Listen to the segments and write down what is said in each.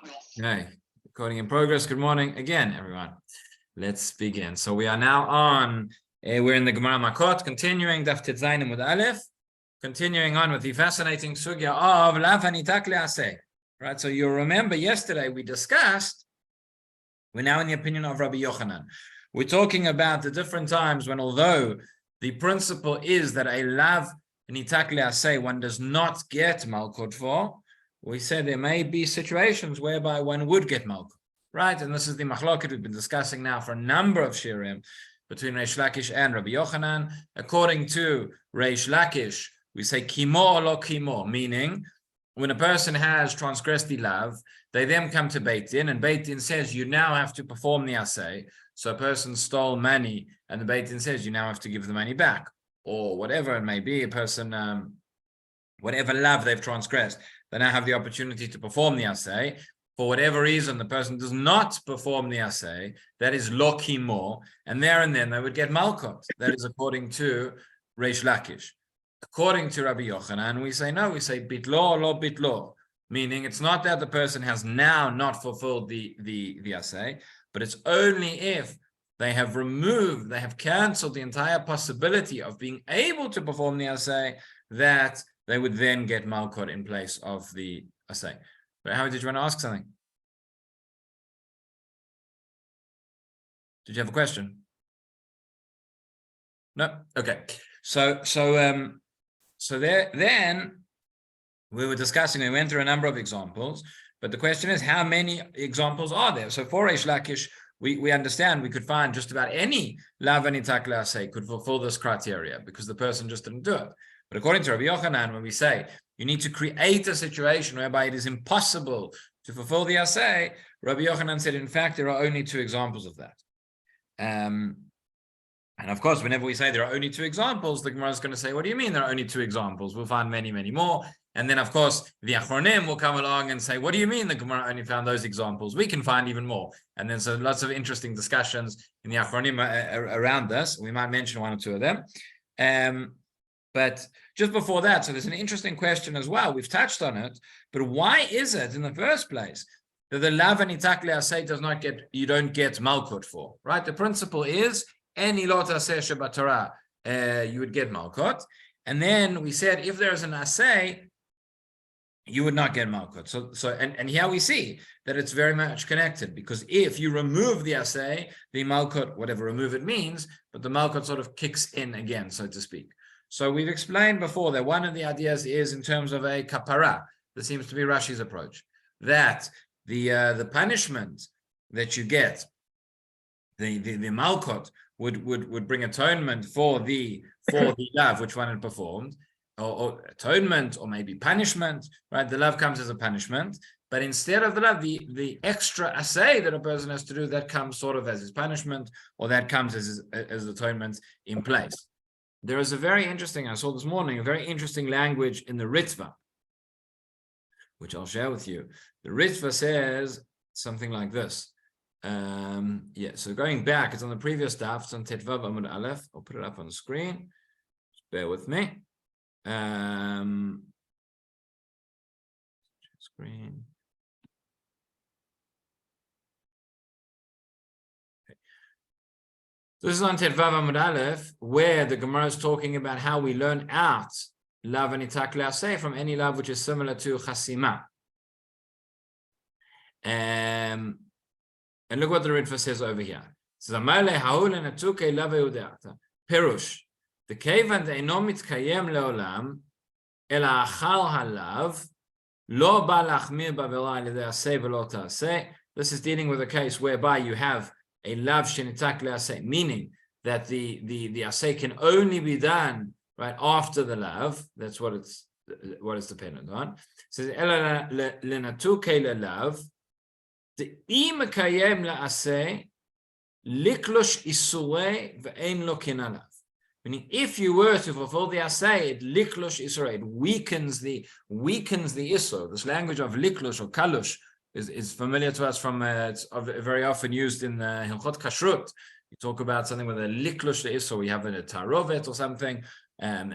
Okay, recording in progress. Good morning again, everyone. Let's begin. So we are now on, we're in the Gemara Makkot, continuing Daf Tet Zayin Amud Aleph, continuing on with the fascinating sugya of Lav Hanitak Le'aseh. Right, so you'll remember yesterday we discussed, we're now in the opinion of Rabbi Yochanan. We're talking about the different times when, although the principle is that a Lav Hanitak Le'aseh one does not get Makkot for, we said there may be situations whereby one would get Makkot, right? And this is the Machloket we've been discussing now for a number of Shiurim between Reish Lakish and Rabbi Yochanan. According to Reish Lakish, we say Kimo or lo Kimo, meaning when a person has transgressed the Lav, they then come to Beit Din, and Beit Din says you now have to perform the Aseh. So a person stole money, and the Beit Din says you now have to give the money back, or whatever it may be. A person, whatever Lav they've transgressed, they now have the opportunity to perform the Aseh. For whatever reason, the person does not perform the Aseh, that is lo kimo, and there and then they would get Malkot. That is according to Reish Lakish. According to Rabbi Yochanan, we say no, we say bitlo lo bitlo, meaning it's not that the person has now not fulfilled the Aseh, but it's only if they have removed, they have cancelled the entire possibility of being able to perform the Aseh that they would then get Malkot in place of the Aseh. But how did you want to ask something? Did you have a question? No? Okay. So there, then we were discussing, we went through a number of examples, but the question is, how many examples are there? So for Reish Lakish, we understand we could find just about any Lav Hanitak Le'aseh could fulfill this criteria because the person just didn't do it. But according to Rabbi Yochanan, when we say you need to create a situation whereby it is impossible to fulfill the Aseh, Rabbi Yochanan said, in fact, there are only two examples of that. And of course, whenever we say there are only two examples, the Gemara is going to say, what do you mean there are only two examples? We'll find many, many more. And then, of course, the Achronim will come along and say, what do you mean the Gemara only found those examples? We can find even more. And then so lots of interesting discussions in the Achronim around this. We might mention one or two of them. But just before that, so there's an interesting question as well. We've touched on it, but why is it in the first place that the Lav Hanitak Le'aseh does not get, you don't get Malkot for, right? The principle is any lot Aseh Shebat you would get Malkot. And then we said if there's an Aseh, you would not get Malkot. So here we see that it's very much connected, because if you remove the Aseh, the Malkot, whatever remove it means, but the Malkot sort of kicks in again, so to speak. So we've explained before that one of the ideas is in terms of a kapara. This seems to be Rashi's approach, that the punishment that you get, the Malkot would bring atonement for the Lav which one had performed, or atonement, or maybe punishment, right? The Lav comes as a punishment, but instead of the Lav, the extra Aseh that a person has to do, that comes sort of as his punishment, or that comes as atonement in place. There is a very interesting, I saw this morning, a very interesting language in the Ritva, which I'll share with you. The Ritva says something like this. So going back, it's on the previous daf, it's on Tetvav Amud Aleph. I'll put it up on the screen. Just bear with me. Screen. This is on Tetvav Amud Aleph, where the Gemara is talking about how we learn out Lav Hanitak Le'aseh from any Lav which is similar to Chasima. And look what the Ritva says over here. It says, Perush, the Kevan de'eno mitkayem le'olam, ela achal halav, lo ba lachmir ba'avera alidei aseh v'lo ta'aseh. This is dealing with a case whereby you have a Lav Hanitak Le'aseh, meaning that the Aseh can only be done right after the Lav. That's what it's dependent on. It says ela lenatuke le'lav de'i mekayem le'aseh liklosh isurei ve'ein lo kinalav. Meaning, if you were to fulfill the Aseh, it liklosh isurei, it weakens the isur. This language of liklosh or kalush is familiar to us from it's very often used in Hilchot Kashrut. You talk about something with a liklush the isur, we have a tarovet or something, and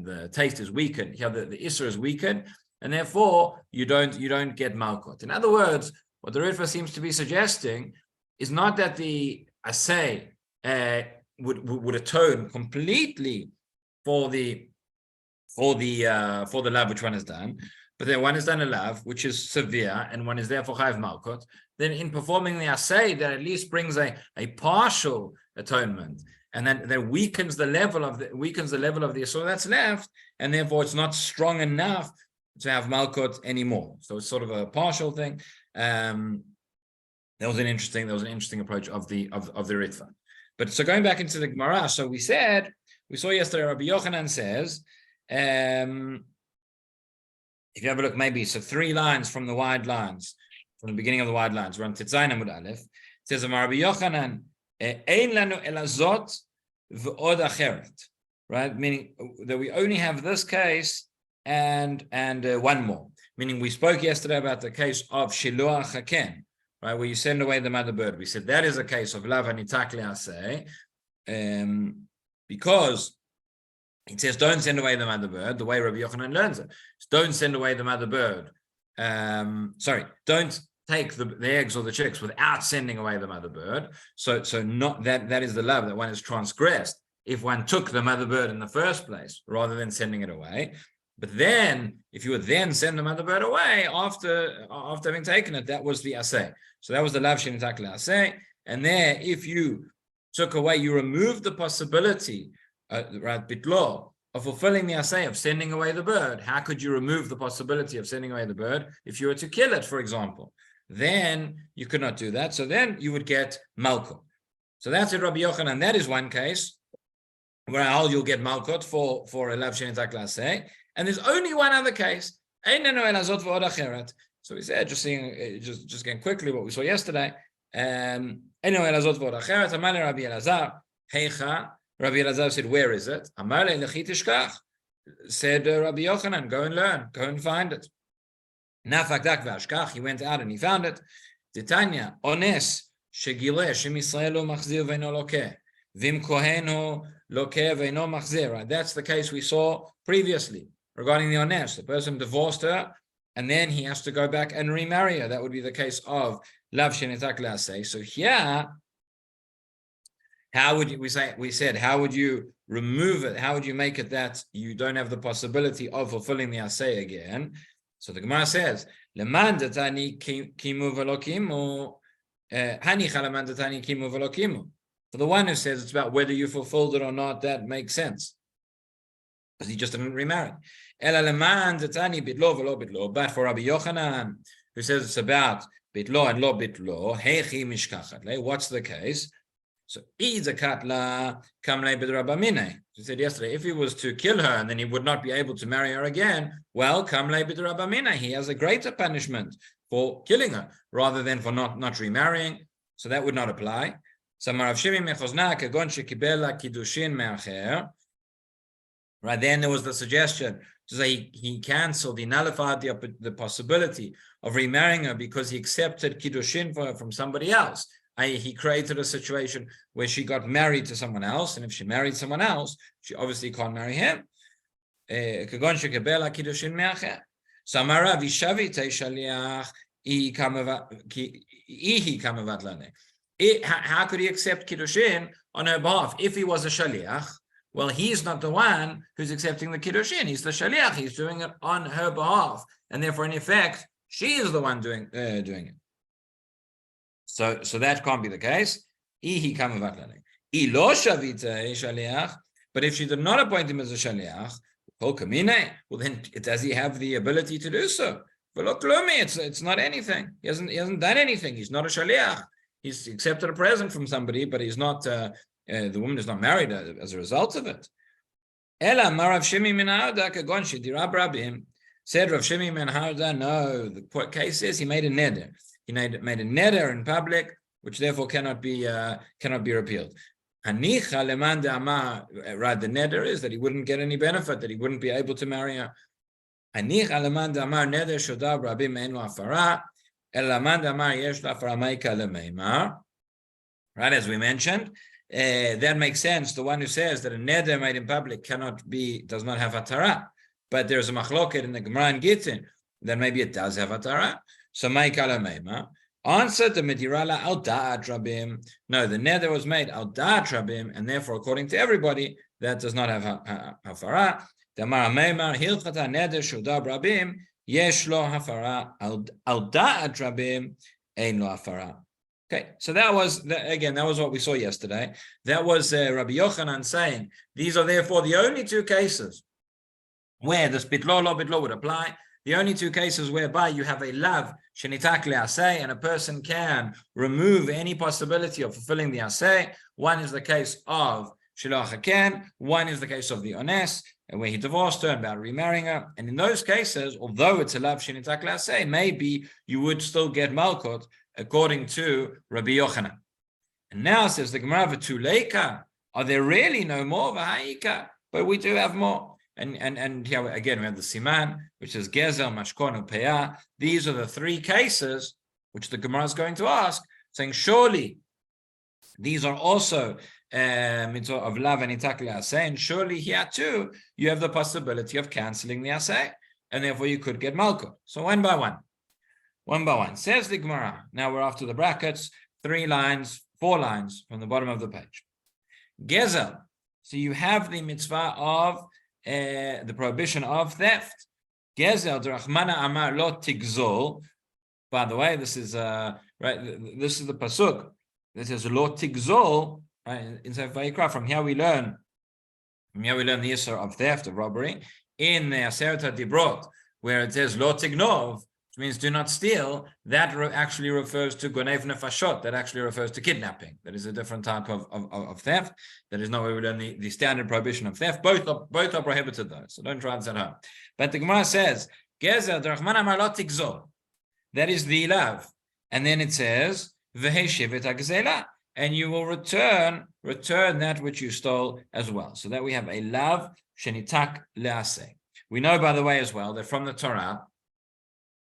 the taste is weakened. Here the isur is weakened, and therefore you don't get malkot. In other words, what the Ritva seems to be suggesting is not that the asay would atone completely for the lav which one has done, but then one has done a lav which is severe, and one is therefore chayav malkot. Then in performing the asay, that at least brings a partial atonement, and then that weakens the level of the asur that's left, and therefore it's not strong enough to have malkot anymore. So it's sort of a partial thing. That was an interesting approach of the Ritva. But so going back into the Gemara, so we saw yesterday Rabbi Yochanan says, if you have a look, maybe so 3 lines from the wide lines, from the beginning of the wide lines, we're on Tetzayin Amud Aleph. It says, Rabbi Yochanan, ein lanu elazot v'od acheret, right? Meaning that we only have this case and one more. Meaning we spoke yesterday about the case of shiluach haken, right, where you send away the mother bird. We said that is a case of lav hanitak le'aseh, because it says don't send away the mother bird the way Rabbi Yochanan learns it. Don't send away the mother bird. Don't take the eggs or the chicks without sending away the mother bird. So not that is the lav that one is transgressed if one took the mother bird in the first place rather than sending it away. But then, if you would then send the mother bird away after having taken it, that was the aseh. So that was the lav shenitak le'aseh. And there, if you took away, you removed the possibility, right, bitlo, of fulfilling the aseh of sending away the bird. How could you remove the possibility of sending away the bird if you were to kill it, for example? Then you could not do that. So then you would get malkot. So that's it, Rabbi Yochanan. That is one case where I hold you'll get malkot for a lav shenitak le'aseh. And there's only one other case. So we said, just getting quickly what we saw yesterday. Rabbi Elazar said, where is it? Said Rabbi Yochanan, go and learn, go and find it. He went out and he found it. Titania, ones, shegile, shem Yisraelu machzir ve'no lokeh. Vim kohenu lokeh ve'no machzir. That's the case we saw previously regarding the ones. The person divorced her, and then he has to go back and remarry her. That would be the case of lav shenitak le'aseh. So here, how would you, we said, how would you remove it? How would you make it that you don't have the possibility of fulfilling the aseh again? So the Gemara says, Leman datani kimu v'lo kimu, hanicha leman datani kimu v'lo kimu. For the one who says it's about whether you fulfilled it or not, that makes sense, because he just didn't remarry. Ela leman datani bitlo v'lo bitlo. But for Rabbi Yochanan, who says it's about bitlo and lo bitlo, hechi mishkachat. What's the case? So, we said yesterday, if he was to kill her and then he would not be able to marry her again, well, he has a greater punishment for killing her rather than for not remarrying. So that would not apply. Right, then there was the suggestion to say he cancelled, he nullified the possibility of remarrying her because he accepted kiddushin for her from somebody else. He created a situation where she got married to someone else, and if she married someone else, she obviously can't marry him. How could he accept kiddushin on her behalf? If he was a shaliach, well, he's not the one who's accepting the kiddushin. He's the shaliach. He's doing it on her behalf, and therefore, in effect, she is the one doing it. So that can't be the case. But if she did not appoint him as a shaliach, well, then does he have the ability to do so? It's not anything. He hasn't done anything. He's not a shaliach. He's accepted a present from somebody, but he's not. The woman is not married as a result of it. Said Rav Shimi ben Harda, no. The case is he made a neder. He made a neder in public, which therefore cannot be repealed. Hanicha leman de'amar, right? The neder is that he wouldn't get any benefit, that he wouldn't be able to marry her. Hanicha leman de'amar neder shodav rabim ein lo afara, el leman de'amar yesh lo afara meika lemeimar. Right, as we mentioned, that makes sense. The one who says that a neder made in public does not have atara, but there's a machloket in the Gemara and Gittin that maybe it does have atara. So Meika lemeimar. Answer the Medirala al Da'at Rabim. No, the neder was made al Da'at Rabim, and therefore, according to everybody, that does not have hafara. Damar Meimar Hilchata Neder Shudab Rabim Yesh Lo Hafara al Da'at Rabim Ein Lo Hafara. Okay, so that was that was what we saw yesterday. That was Rabbi Yochanan saying these are therefore the only two cases where this bitlo lo bitlo would apply. The only two cases whereby you have a lav shenitak le'aseh and a person can remove any possibility of fulfilling the aseh. One is the case of shilach haken. One is the case of the ones, where he divorced her and about remarrying her. And in those cases, although it's a lav shenitak le'aseh, maybe you would still get Makkot according to Rabbi Yochanan. And now says the Gemara, v'tuleika, are there really no more v'ha'ika? But we do have more. And here again we have the siman, which is gezel, mashkon, upeah. These are the three cases which the Gemara is going to ask, saying surely these are also mitzvah of lav and itak le'aseh, and surely here too you have the possibility of cancelling the aseh, and therefore you could get malkut. So one by one. Says the Gemara. Now we're after the brackets, 4 lines from the bottom of the page. Gezel. So you have the mitzvah of the prohibition of theft. Gezel derachmana amar lo tigzol. By the way, this is right. This is the pasuk. This is lo tigzol. Right in Sefer Vayikra. From here we learn the issur of theft, of robbery, in the Aseret Dibrot, where it says lo tignov, which means do not steal. That actually refers to gonev nefashot. That actually refers to kidnapping. That is a different type of theft. That is not where we learn the standard prohibition of theft. Both are prohibited though, so don't try and set home. But the Gemara says, Gezer derachman amar lo tigzol. That is the lav. And then it says, v'heshivet ha'gzela. And you will return that which you stole as well. So that we have a lav shenitak le'aseh. We know, by the way, as well, that from the Torah,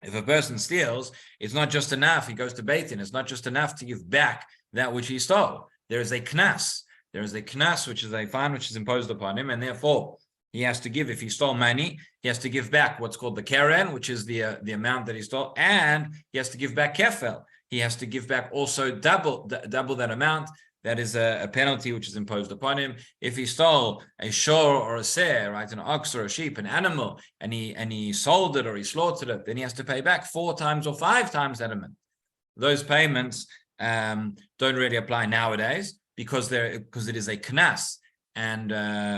if a person steals, it's not just enough, he goes to Beit Din, it's not just enough to give back that which he stole. There is a knas. There is a knas, which is a fine which is imposed upon him, and therefore he has to give, if he stole money, he has to give back what's called the keren, which is the amount that he stole, and he has to give back kefel. He has to give back also double that amount. That is a penalty which is imposed upon him. If he stole a shor or a ser, right, an ox or a sheep, an animal, and he sold it or he slaughtered it, then he has to pay back 4 times or 5 times that amount. Those payments don't really apply nowadays because it is a knas, and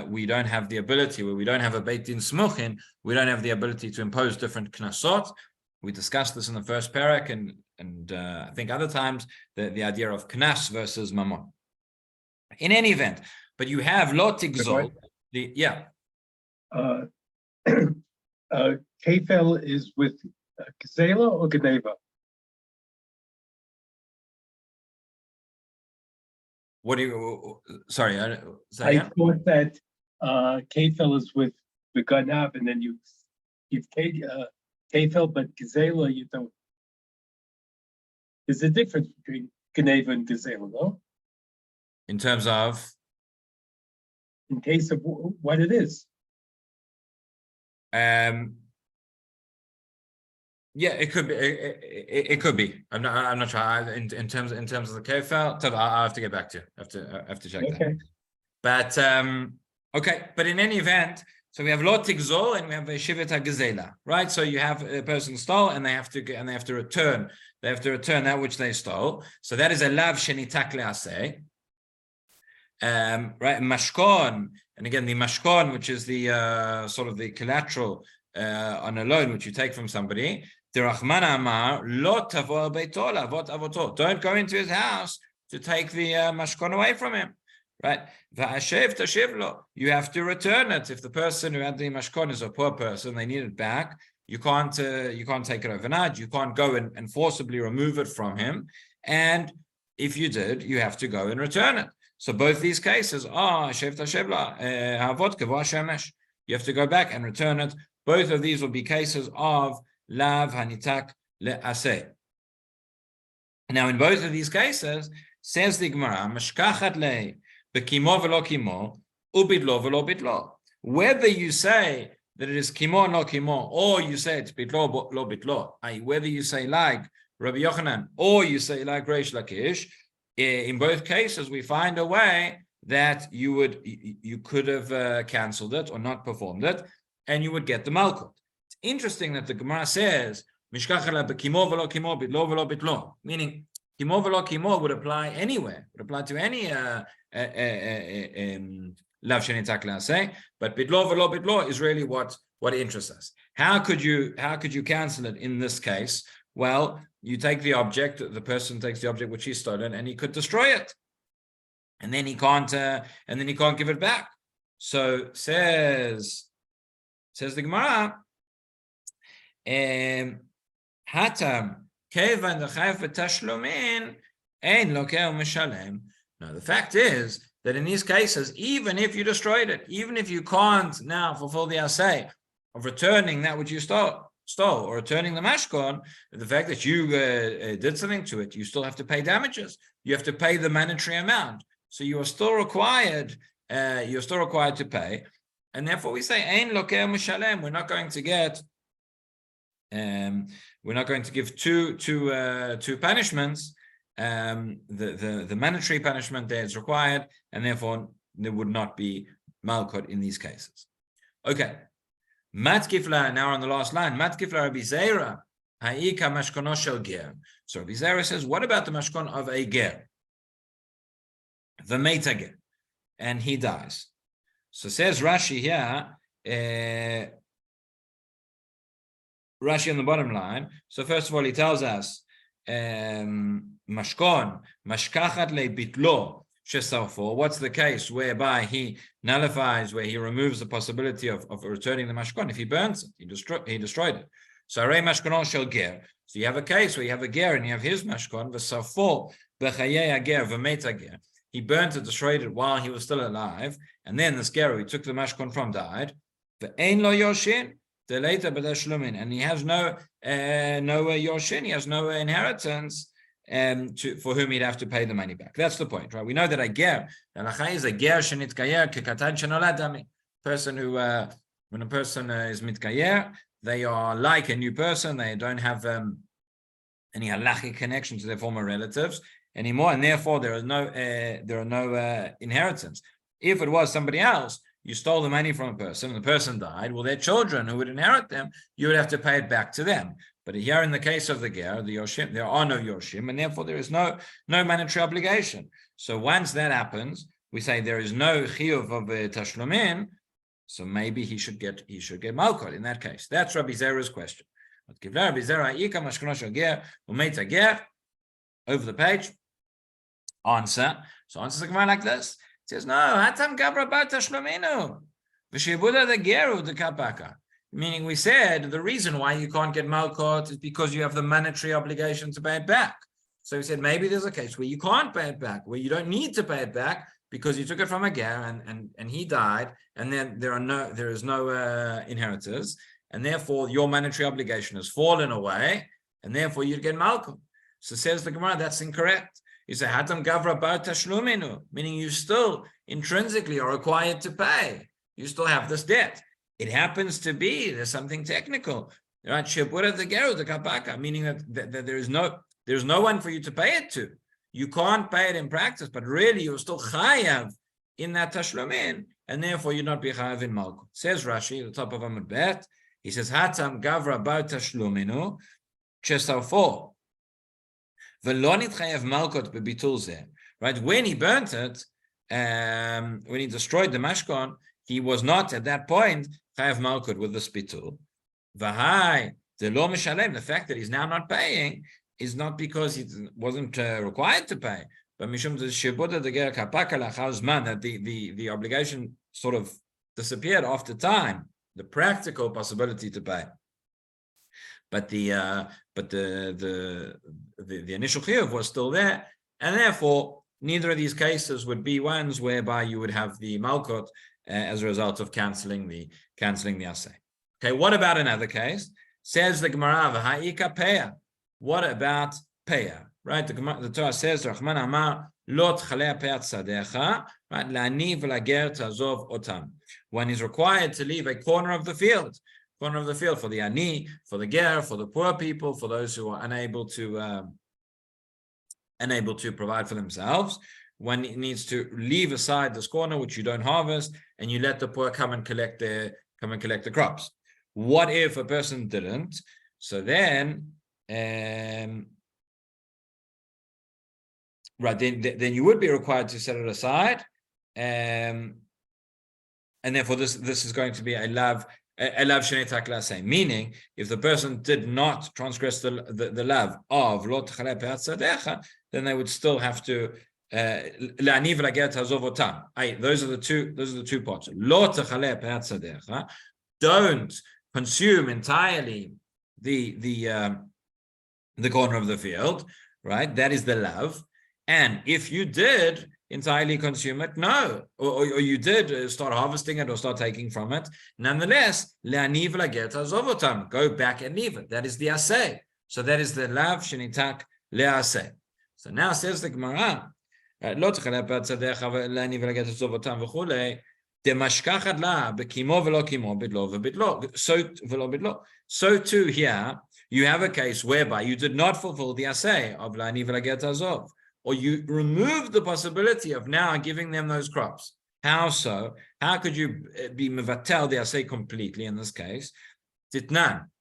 we don't have the ability, where we don't have a beit din smuchin, we don't have the ability to impose different knasot. We discussed this in the first Perek, and I think other times the idea of knas versus mammon. In any event, but you have lo tigzol. Kefel is with gzela or geneva? What do you? Sorry, I thought that kefel is with the ganav, and then you give kefel, but gzela you don't. There's a difference between geneva and gzela, no? In terms of? In case of what it is. Yeah, it could be. It could be. I'm not sure. In terms of the kefel, I'll have to get back to you. I have to check that. But okay. But in any event, so we have lo tigzol and we have a shivet ha'gezela, right? So you have a person stole and they have to return. They have to return that which they stole. So that is a lav shenitak le'aseh. Right, mashkon, and again the mashkon, which is the sort of the collateral on a loan which you take from somebody. Derachman amar lo tavo beito lavot avoto. Don't go into his house to take the mashkon away from him. Right, va'ashev tashiv lo. You have to return it. If the person who had the mashkon is a poor person, they need it back. You can't take it overnight. You can't go and forcibly remove it from him. And if you did, you have to go and return it. So both these cases are you have to go back and return it. Both of these will be cases of lav hanitak le'aseh. Now, in both of these cases, says the Gemara, mashkachat le bekimo velo kimo ubidlo velo bidlo. Whether you say that it is kimo no kimo, or you say it's bidlo lo bidlo, whether you say like Rabbi Yochanan, or you say like Reish Lakish. In both cases, we find a way that you could have cancelled it or not performed it, and you would get the Makkot. It's interesting that the Gemara says kimo v'lo kimo, bitlo v'lo bitlo, meaning kimo v'lo kimo would apply anywhere, would apply to any lav shenitzak la'aseh, but bitlo v'lo bitlo is really what interests us. How could you cancel it in this case? Well, you take the object, the person takes the object which he's stolen, and he could destroy it, and then he can't give it back. So says the Gemara, hatam kevan d'chayef v'tashlumin ein lokeh u'mishalem. Now the fact is that in these cases, even if you destroyed it, even if you can't now fulfill the asay of returning that which you stole, or returning the mashkon, the fact that you did something to it, you still have to pay damages. You have to pay the mandatory amount. So you are still required. You're still required to pay, and therefore we say ein lokeh mishalem. We're not going to get. We're not going to give two punishments. The mandatory punishment there is required, and therefore there would not be malkot in these cases. Okay. Matkifla, now on the last line, Matkifla Rabbi Zera, Ha'ika mashkono shel ger. So Rabbi Zera says, what about the mashkon of a ger? The meta ger. And he dies. So says Rashi here, Rashi on the bottom line. So first of all, he tells us, mashkon, mashkachat le bitlo. What's the case whereby he nullifies, where he removes the possibility of returning the mashkon? If he burns it, he destroyed it. So arei mashkonon shel ger. So you have a case where you have a ger and you have his mashkon. V'safo b'chayei ager v'met ager. He burnt it, destroyed it while he was still alive, and then this ger he took the mashkon from died. V'ein lo yoshin deleta b'tashlumin, and he has no yoshin. He has no inheritance. For whom he'd have to pay the money back. That's the point, right? We know that a ger, is a ger shenitkayer kekatan shenolad dami. Person who, when a person is mitkayer, they are like a new person. They don't have any halachic connection to their former relatives anymore, and therefore there are no inheritance. If it was somebody else, you stole the money from a person, and the person died. Well, their children who would inherit them, you would have to pay it back to them. But here in the case of the ger, the yoshim, there are no yoshim, and therefore there is no mandatory obligation. So once that happens, we say there is no chiyuv of tashlumin. So maybe he should get malkot in that case. That's Rabbi Zera's question. Rabbi Zera over the page. Answer. So answers the Gemara like this. It says no. Hatam gabra bat tashluminu v'shibuda the geru the kapaka. Meaning we said the reason why you can't get malkot is because you have the mandatory obligation to pay it back. So we said maybe there's a case where you can't pay it back, where you don't need to pay it back because you took it from a ger and he died, and then there is no inheritors, and therefore your mandatory obligation has fallen away, and therefore you'd get malkot. So says the Gemara, that's incorrect. You say hatam gavra bar tashluminu, meaning you still intrinsically are required to pay. You still have this debt. It happens to be there's something technical, right? Shepura the geru the kapaka, meaning that there's no one for you to pay it to. You can't pay it in practice, but really you're still chayav in that tashlumin, and therefore you'd not be chayav in malkut. Says Rashi at the top of Amud Bet, he says hatam gavra bar tashluminu chesafo v'lo nitchayav malkut bebitul zeh. Right, when he burnt it, when he destroyed the mashkon, he was not at that point chayav malkut with the spitul. V'hai the lo mishalem. The fact that he's now not paying is not because he wasn't required to pay, but mishum the shibuda the ger kapaka lachar zman, that the obligation sort of disappeared after time, the practical possibility to pay. But the initial chiyuv was still there, and therefore neither of these cases would be ones whereby you would have the malkut as a result of canceling the asay. Okay, what about another case? Says the Gemara, v'ha'ika peya. What about peya? Right, the Torah says, Rahman Amar, Lot chalei peyat sadecha, right, la'ani v'lager ta'azov otam. One is required to leave a corner of the field corner of the field, for the ani, for the ger, for the poor people, for those who are unable to provide for themselves. One needs to leave aside this corner which you don't harvest, and you let the poor come and collect the crops. What if a person didn't? So then, then you would be required to set it aside, and therefore this is going to be a lav shenei tak la'aseh, meaning if the person did not transgress the lav of lo t'chaleh pe'at sadecha, then they would still have to la'ani v'lager ta'azov otam. Those are the two parts. Lo t'chaleh pe'at sadecha, don't consume entirely the corner of the field, right? That is the lav. And if you did entirely consume it, no, or you did start harvesting it or start taking from it, nonetheless, le'ani v'lager ta'azov otam, go back and leave it. That is the aseh. So that is the lav shenitak le'aseh. So now says the Gemara, lo t'chaleh pe'at sadecha le'ani v'lager ta'azov otam v'chulei, demashkachat la bekimo v'lo kimo bidlo v'bidlo. So too here, you have a case whereby you did not fulfill the aseh of le'ani v'lager ta'azov, or you remove the possibility of now giving them those crops. How so? How could you be mevatel the aseh completely in this case? Titnan.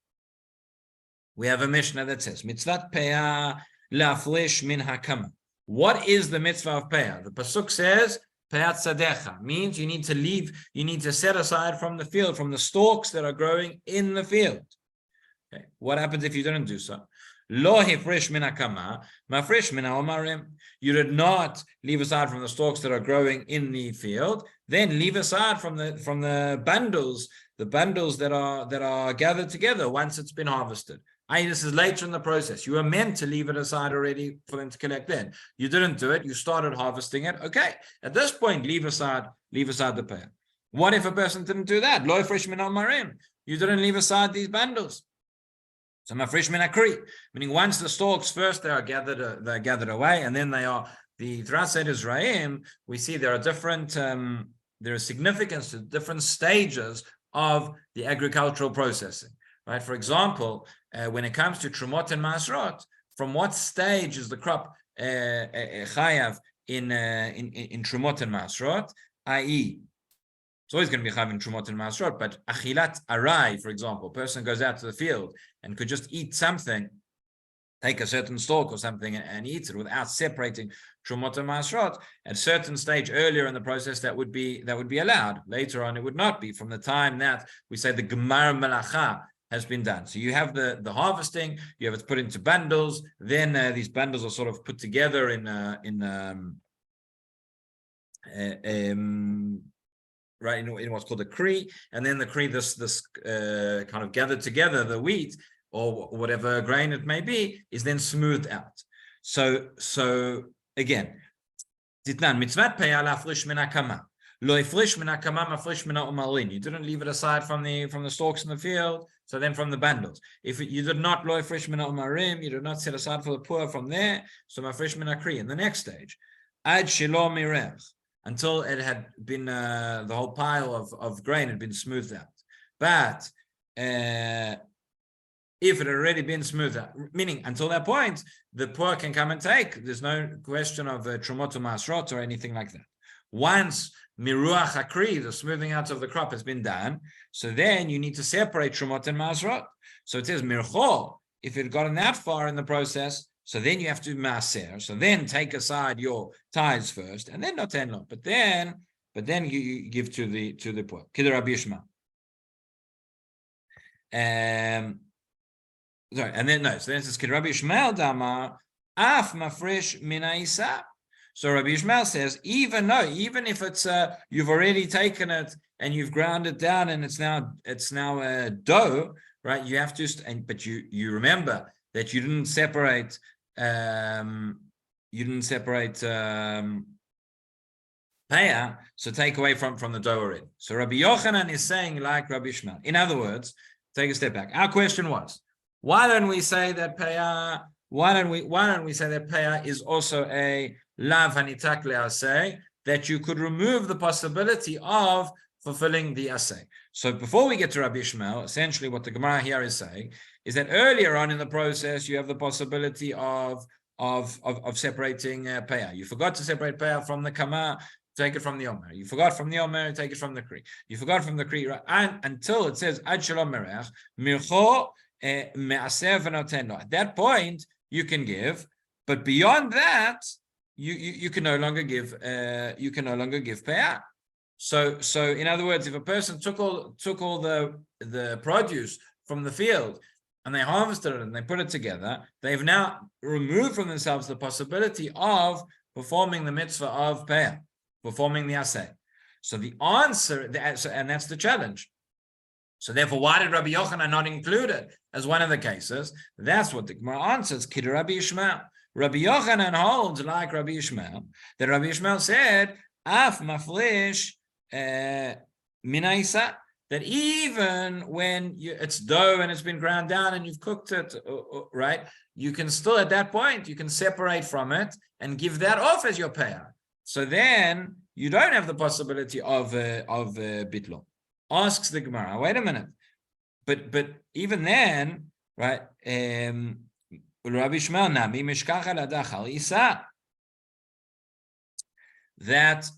We have a Mishnah that says, mitzvat peah la'aflish min hakama. What is the mitzvah of peah? The pasuk says, pe'at sadecha, means you need to leave, you need to set aside from the field, from the stalks that are growing in the field. Okay. What happens if you didn't do so? Lo hifresh min hakama, mafresh min ha'omarim. You did not leave aside from the stalks that are growing in the field. Then leave aside from the bundles that are gathered together once it's been harvested. This is later in the process. You were meant to leave it aside already for them to collect then. You didn't do it. You started harvesting it. Okay. At this point, leave aside the peah. What if a person didn't do that? Lo hifresh min ha'omarim. You didn't leave aside these bundles. So mafresh min hakri, meaning once the stalks first they're gathered away, and then they are throughout Seder Zraim, we see there are different there is significance to different stages of the agricultural processing. Right? For example, when it comes to Trumot and Masrot, from what stage is the crop chayav in Trumot and Masrot, i.e., it's always going to be chayav in Trumot and Masrot, but achilat arai, for example, a person goes out to the field and could just eat something, take a certain stalk or something and eat it without separating Trumot and Masrot. At a certain stage earlier in the process, that would be allowed. Later on, it would not be. From the time that we say the Gemar Melacha has been done. So you have the harvesting, you have it put into bundles, then these bundles are sort of put together in what's called a kri, and then the kri, this kind of gathered together, the wheat or whatever grain it may be, is then smoothed out. So again, titnan mitzvat peah la'afrish min hakama. Lo ifrish min hakama mafrish min ha'omarin. You didn't leave it aside from the stalks in the field, so then from the bundles. If you did not lo ifrish min ha'omarim, you did not set aside for the poor from there, so mafrish min hakri. In the next stage, ad shelo mirech, until it had been the whole pile of grain had been smoothed out. But if it had already been smoothed out, meaning until that point, the poor can come and take. There's no question of trumot masrot or anything like that. Once miruach hakri, the smoothing out of the crop, has been done, so then you need to separate trumot and masrot. So it says mirchol. If it had gotten that far in the process, so then you have to maaser. So then take aside your tithes first, and then noten lo. But then you give to the poor. Kid Rabbi Yishmael. Sorry, and then no. So then it says Kid Rabbi Yishmael Dama af mafresh min ha'isa. So Rabbi Yishmael says even if it's you've already taken it and you've ground it down and it's now dough, right? You have to, but you remember that you didn't separate. Peah, so take away from the dough already. So Rabbi Yochanan is saying like Rabbi Yishmael. In other words, take a step back. Our question was, why don't we say that peah? Why don't we say that peah is also a lav hanitak le'aseh, that you could remove the possibility of fulfilling the assay. So before we get to Rabbi Ishmael, essentially what the Gemara here is saying is that earlier on in the process, you have the possibility of separating payah. You forgot to separate payah from the kama, take it from the omer. You forgot from the omer, take it from the kri. You forgot from the kri, and until it says ad shalom merech mircho me'aseh v'noten. At that point, you can give, but beyond that, you can no longer give payah. So in other words, if a person took all the produce from the field and they harvested it and they put it together, they've now removed from themselves the possibility of performing the mitzvah of payah, performing the assay. So the answer, and that's the challenge. So therefore, why did Rabbi Yochanan not include it as one of the cases? That's what the Gemara answers. Kid Rabbi Ishmael. Rabbi Yochanan holds, like Rabbi Ishmael, that Rabbi Ishmael said, Af maflish minaisa, that even when it's dough and it's been ground down and you've cooked it, right, you can still, at that point, you can separate from it and give that off as your payah. So then you don't have the possibility of bitlo. Asks the Gemara, wait a minute, but even then, right? Rabbi Shmuel nami mishkach al adachal isa. That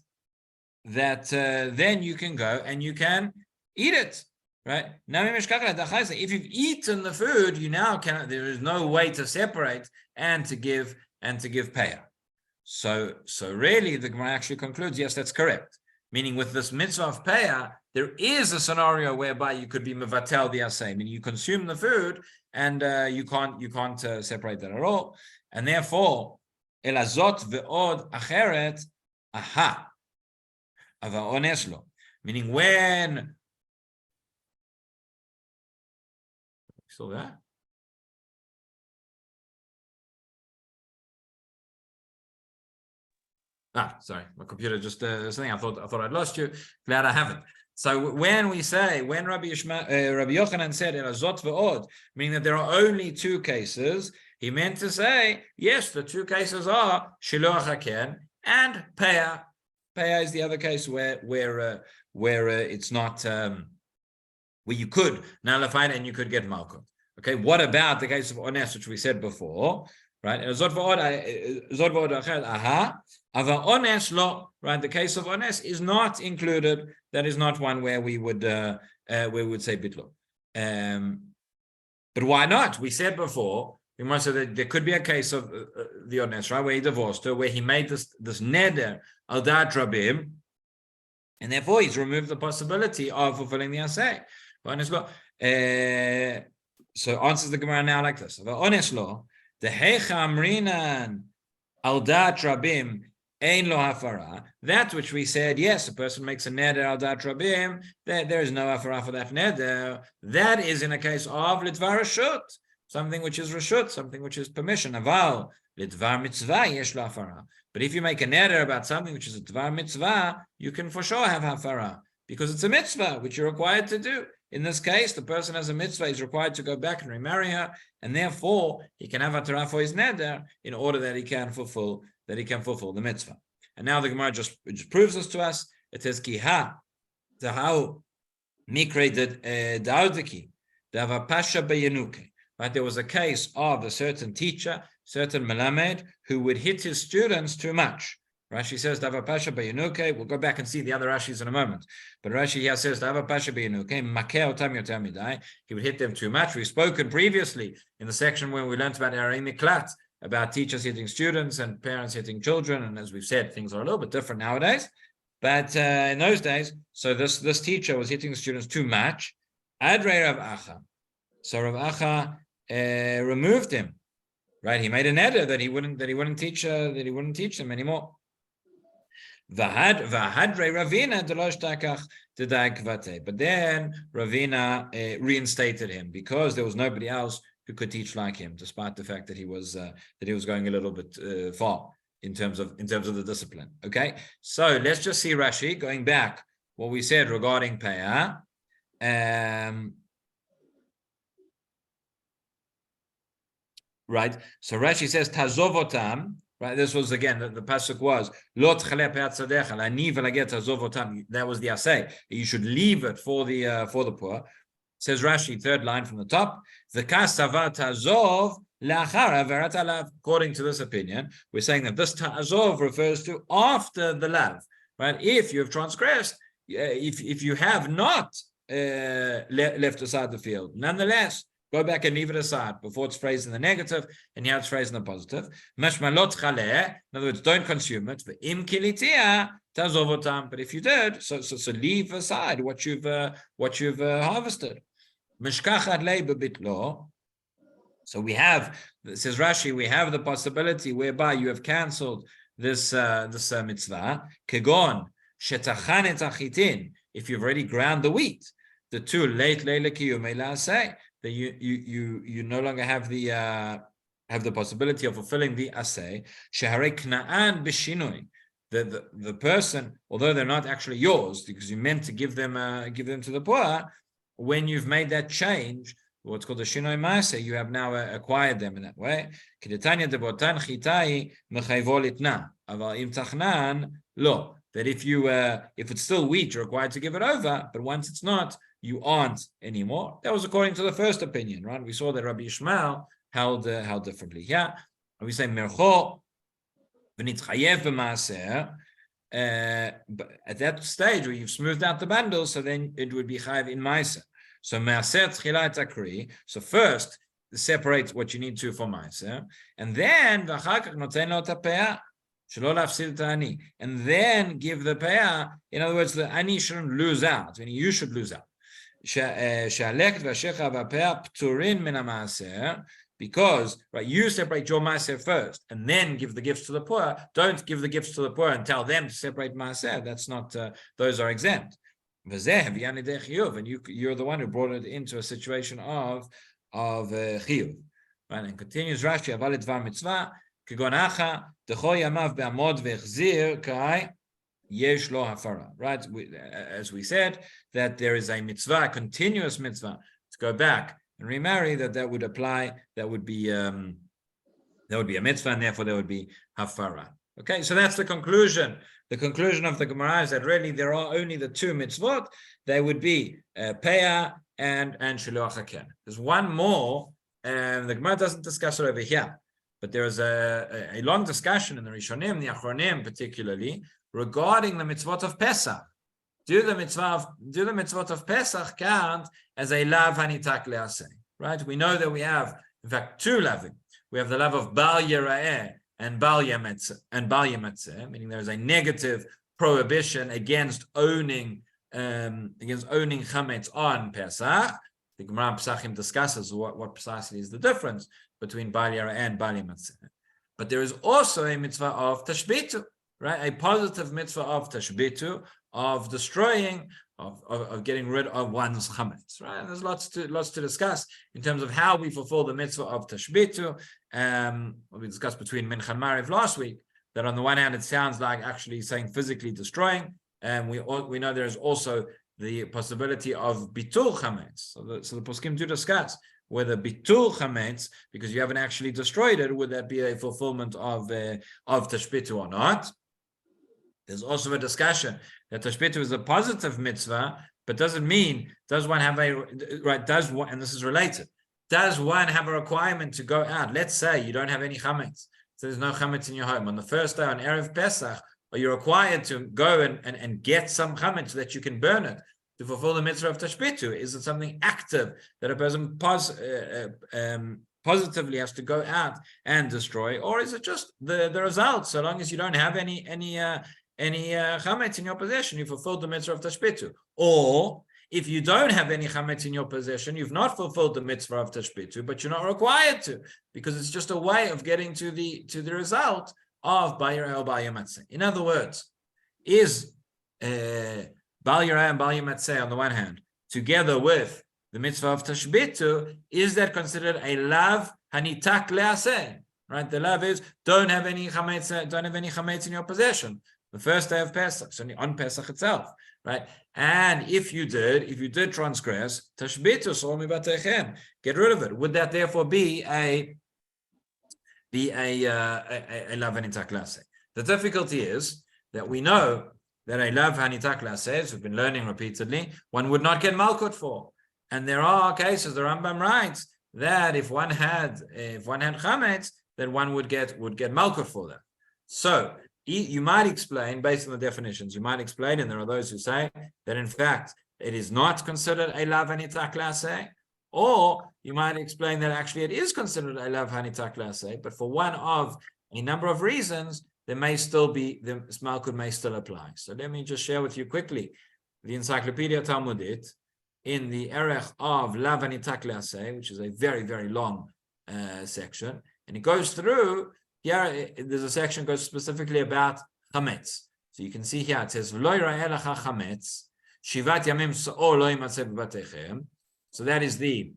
then you can go and you can eat it, right? Nami mishkach al adachal isa. If you've eaten the food, you now cannot. There is no way to separate and to give payah. So really, the Gemara actually concludes, yes, that's correct. Meaning, with this mitzvah of payah, there is a scenario whereby you could be mevatel the asay. I mean, you consume the food and you can't separate that at all. And therefore, elazot ve'od acheret aha ava oneslo. Meaning, when still there. Sorry, my computer just something. I thought I'd lost you. Glad I haven't. So when Rabbi Yochanan said elazot ve'od, meaning that there are only two cases, he meant to say, yes, the two cases are shiluach haken and payah. Payah is the other case where it's not where you could nullify it and you could get Makkot. Okay, what about the case of ones, which we said before? Right, zot ve'od achad aha. Ava ones lo, right? The case of ones is not included. That is not one where we would say bitlo. But why not? We said before, we must say that there could be a case of the ones, right, where he divorced her, where he made this neder al dat rabim, and therefore he's removed the possibility of fulfilling the asay. So answers the Gemara now like this: Ava ones lo, the hecha amrinan al dat rabim. Ein lo hafara. That which we said, yes, a person makes a neder al dat rabim, there is no hafara for that neder. That is in a case of lidvar reshut, something which is reshut, something which is permission. Aval lidvar mitzvah yesh lo hafara. But if you make a neder about something which is a dvar mitzvah, you can for sure have hafara because it's a mitzvah which you're required to do. In this case, the person has a mitzvah, he's required to go back and remarry her, and therefore he can have a Torah for his neder in order that he can fulfill the mitzvah. And now the Gemara just proves this to us. It says kiha tahau mikre daudiki dava pasha beyenuke. Right, there was a case of a certain teacher, certain melamed, who would hit his students too much. Rashi says dava pasha beyenuke. We'll go back and see the other Rashis in a moment. But Rashi here says dava pasha beyenuke makeh otam yoter midai. He would hit them too much. We've spoken previously in the section where we learned about Arei Miklat, about teachers hitting students and parents hitting children, and as we've said, things are a little bit different nowadays. But in those days, so this teacher was hitting the students too much. Adrei Rav Acha. So Rav Acha removed him. Right, he made an neder that he wouldn't teach them anymore. V'hadrei Ravina delosh takach t'dai kvate. But then Ravina reinstated him because there was nobody else who could teach like him, despite the fact that he was going a little bit far in terms of the discipline. Okay, so let's just see Rashi going back what we said regarding payah. Right. So Rashi says tazovotam Right, this was again the pasuk was Lo tchale pe'at tzadecha la'ani v'laget azov otam. That was the assay. You should leave it for the poor. Says Rashi, third line from the top. V'kas tavat azov la'achar averat alav. According to this opinion, we're saying that this ta'azov refers to after the lav. Right, if you have transgressed, if you have not left aside the field, nonetheless, go back and leave it aside before it's phrased in the negative, and here it's phrased in the positive. In other words, don't consume it. But if you did, so leave aside what you've harvested. So we have, says Rashi, we have the possibility whereby you have cancelled this mitzvah. Kegon shetachanet achitin. If you've already ground the wheat, the two late leila kiyumei say that you no longer have the possibility of fulfilling the assay. Sheharei kna'an b'shinui. The person, although they're not actually yours, because you meant to give them to the poor, when you've made that change, what's called the shinoi ma'aseh, you have now acquired them in that way. Kedetanya debotan chitai mechayvo litna, aval im tachnan lo. That if it's still wheat, you're required to give it over, but once it's not, you aren't anymore. That was according to the first opinion, right? We saw that Rabbi Ishmael held differently. Yeah, we say mercho v'nitchayev b'maaser. But at that stage where you've smoothed out the bundle, so then it would be chayev in maaser. So maaser tchilat akri. So first separate what you need to for maaser, and then v'achar kach noten lo tapea. And then give the payah. In other words, the ani shouldn't lose out. Meaning you should lose out. Because you separate your maaser first and then give the gifts to the poor. Don't give the gifts to the poor and tell them to separate maaser. That's not. Those are exempt. And you're the one who brought it into a situation of chiyuv. Right, and continues Rashi, Avalit var mitzvah. Right, as we said, that there is a mitzvah, a continuous mitzvah, to go back and remarry. That would apply. That would be a mitzvah, and therefore there would be hafara. Okay, so that's the conclusion. The conclusion of the Gemara is that really there are only the two mitzvot. They would be peah and shiluach haken. There's one more, and the Gemara doesn't discuss it over here. But there is a long discussion in the Rishonim, the Achronim particularly, regarding the mitzvot of Pesach. Do the mitzvot of Pesach count as a lav hanitak le'aseh? Right? We know that we have, in fact, two lavim. We have the lav of Bal Yera'eh and Bal Yematzeh, meaning there is a negative prohibition against owning chametz on Pesach. The Gemara Pesachim discusses what precisely is the difference between Bal Yera'eh and Bal Yematzeh. But there is also a mitzvah of tashbitu, right? A positive mitzvah of tashbitu, of destroying, of getting rid of one's chametz, right? And there's lots to discuss in terms of how we fulfill the mitzvah of tashbitu. We discussed between Mincha and Mariv last week that on the one hand it sounds like actually saying physically destroying, and we know there is also the possibility of bitul chametz. So the poskim do discuss whether bitul chametz, because you haven't actually destroyed it, would that be a fulfillment of tashbitu or not? There's also a discussion that tashbitu is a positive mitzvah, but doesn't mean, does one have and this is related, does one have a requirement to go out? Let's say you don't have any chametz, so there's no chametz in your home. On the first day, on Erev Pesach, are you required to go and get some chametz so that you can burn it to fulfill the mitzvah of tashbitu? Is it something active that a person positively has to go out and destroy, or is it just the result? So long as you don't have any chametz in your possession, you fulfilled the mitzvah of tashbitu. Or if you don't have any chametz in your possession, you've not fulfilled the mitzvah of tashbitu, but you're not required to, because it's just a way of getting to the result of Bal Yera'eh or Bal Yematzeh. In other words, is Bal Yera'eh and Bal Yematzeh on the one hand, together with the mitzvah of tashbitu, is that considered a lav hanitak le'aseh? Right, the lav is don't have any chametz in your possession. The first day of Pesach, so on Pesach itself, right? And if you did transgress, tashbitu sol mibatechem, get rid of it. Would that therefore be a be a lav hanita klase. The difficulty is that we know that a lav hanita klase, as we've been learning repeatedly, one would not get Makkot for. And there are cases, the Rambam writes, that if one had chametz, then one would get Makkot for that. So you might explain, based on the definitions, you might explain, and there are those who say that in fact it is not considered a lav hanita klase, or you might explain that actually it is considered a lav hanita klase, but for one of a number of reasons, there may still be, the Malkut may still apply. So let me just share with you quickly the Encyclopedia Talmudit in the Perek of lav hanita klase, which is a very, very long section, and it goes through. Here, there's a section that goes specifically about chametz. So you can see here it says Lo yira'eh lecha chametz shivat yamim sa'or lo yimatzeh b'batechem. So that is the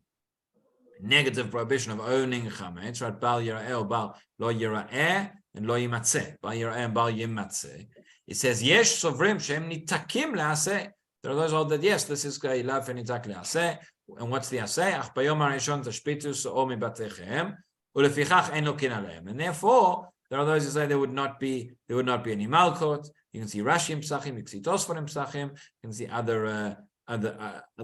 negative prohibition of owning chametz, right? Bal yira'eh, bal lo yira'eh, and lo yimatzeh. Bal yira'eh and bal yimatzeh. It says yesh sovrim shem nitakim le'aseh. There are those who hold that yes, this is a lav nitak le'aseh. And what's the aseh? Ach bayom harishon tashpitu sa'or mibatechem. And therefore, there are those who say there would not be any Malkot. You can see Rashi in Psachim, you can see Tosfot in Psachim, you can see other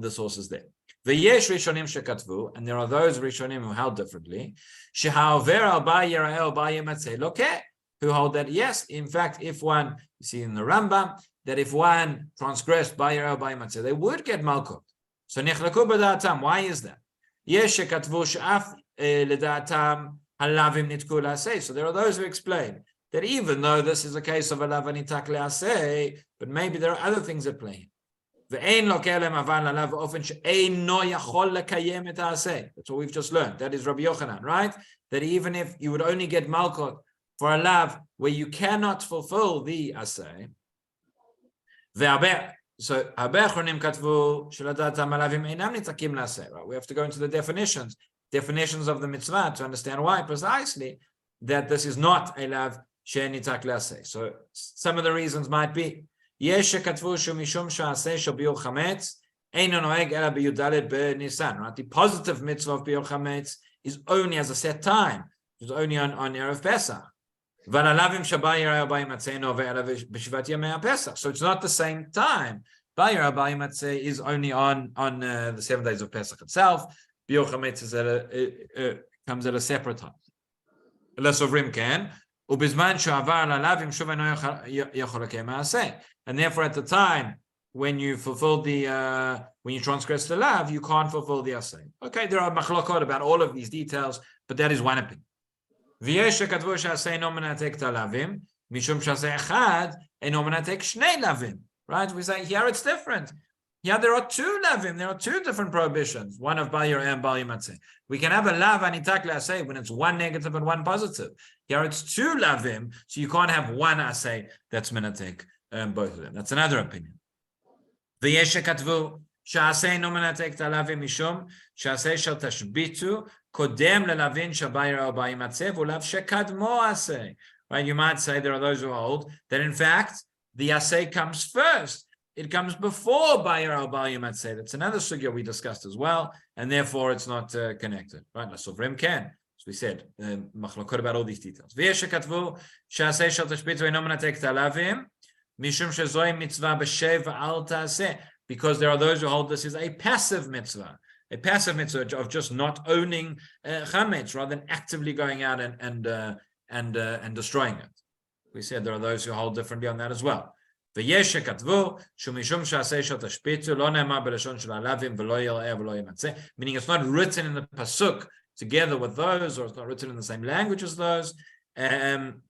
sources there. V'yesh Rishonim shekatvu, and there are those Rishonim who held differently. Shehaover al ba yira'eh ba yimatzeh lokeh, who hold that yes, in fact, if one, you see in the Rambam, that if one transgressed ba yira'eh ba yimatzeh, they would get Malkot. So nichlaku b'da'atam. Why is that? Yesh shekatvu she'af ledatam halavim nitku la'aseh. So there are those who explain that even though this is a case of a lav nitak la'aseh, but maybe there are other things at play. Ve'ein lokeh lem avan la'lav ofen she'eino yachol lekayem et ha'aseh. That's what we've just learned. That is Rabbi Yochanan, right? That even if you would only get Malkot for a lav where you cannot fulfill the aseh, so Habechronim katvu sheladatam halavim einam nitakim la'aseh. Right? We have to go into the definitions of the mitzvah to understand why precisely that this is not a lav she'nitak la'aseh. So some of the reasons might be yesh shekatvu shu mishum she'aseh shel biur chametz eino noeg ela b'yudaled b'Nisan. Right, the positive mitzvah of biur chametz is only as a set time. It's only on Erev Pesach. V'alavim shabay yira'eh b'yimatzeh nove'eh ela b'shivat yemei Pesach. So it's not the same time. Bayir b'yimatzeh is only on the 7 days of Pesach itself. Biur chametz comes at a separate time. Lesovrim can ubizman shavar lalavim shuv eno yachol lekayem ma'aseh. And therefore, at the time when you fulfill when you transgress the lav, you can't fulfill the aseh. Okay, there are machlokot about all of these details, but that is one opinion. V'yesh shekatvu she'aseh eno menatek talavim mishum she'aseh echad eno menatek shnei lavim. Right? We say here it's different. Here there are two lavim. There are two different prohibitions. One of Bal Yira'eh and Bal Yimatzeh. We can have a lav anitak le'aseh when it's one negative and one positive. Here it's two lavim, so you can't have one aseh that's menatek both of them. That's another opinion. V'yesh shekatvu she'aseh no menatek talavim mishum she'aseh shel tashbitu kodem lelavin shebal Yira'eh Bal Yimatzeh v'ulav shekadmo aseh. Right? You might say there are those who hold that in fact the aseh comes first. It comes before Bayir al Bal Yimatzeh. That's another sugya we discussed as well, and therefore it's not connected. Right? Sovrim can, as we said, machlokot about all these details. V'yesh shekatvu she'aseh shel tashbitu eino menatek talavim mishum shezoi mitzvah b'shev al ta'aseh, because there are those who hold this is a passive mitzvah of just not owning chametz rather than actively going out and destroying it. We said there are those who hold differently on that as well. V'yesh shekatvu shumishum she'aseh shel tashbitu lo ne'emar b'lashon shel halavim v'lo yira'eh v'lo yimatzeh, meaning it's not written in the pasuk together with those, or it's not written in the same language as those. V'yesh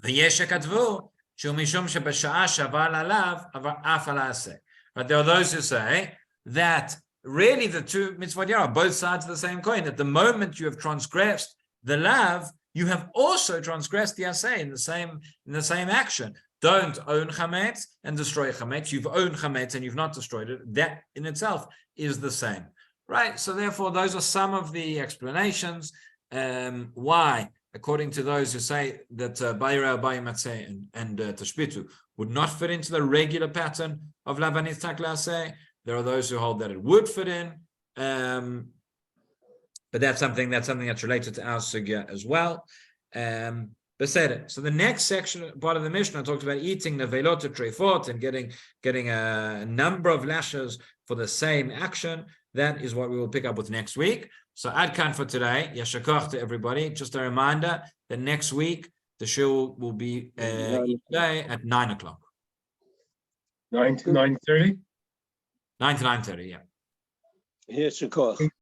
shekatvu shumishum shebasha'a shavar la'alav avar af al ha'aseh. But there are those who say that really the two mitzvot are both sides of the same coin. At the moment you have transgressed the lav, you have also transgressed the aseh in the same action. Don't own chametz and destroy chametz. You've owned chametz and you've not destroyed it. That in itself is the same, right? So therefore, those are some of the explanations why, according to those who say that Bayir Bal Yimatzeh and Tashbitu would not fit into the regular pattern of lav nitak la'aseh. There are those who hold that it would fit in, but but that's something that's related to our sugya as well. Beseder. So the next section, part of the Mishnah, talks about eating nevelot treifot and getting a number of lashes for the same action. That is what we will pick up with next week. So adkan for today. Yashar koach to everybody. Just a reminder that next week the shiur will be each day at 9 o'clock. 9 to 9:30. 9 to 9:30. Yeah. Yashar koach.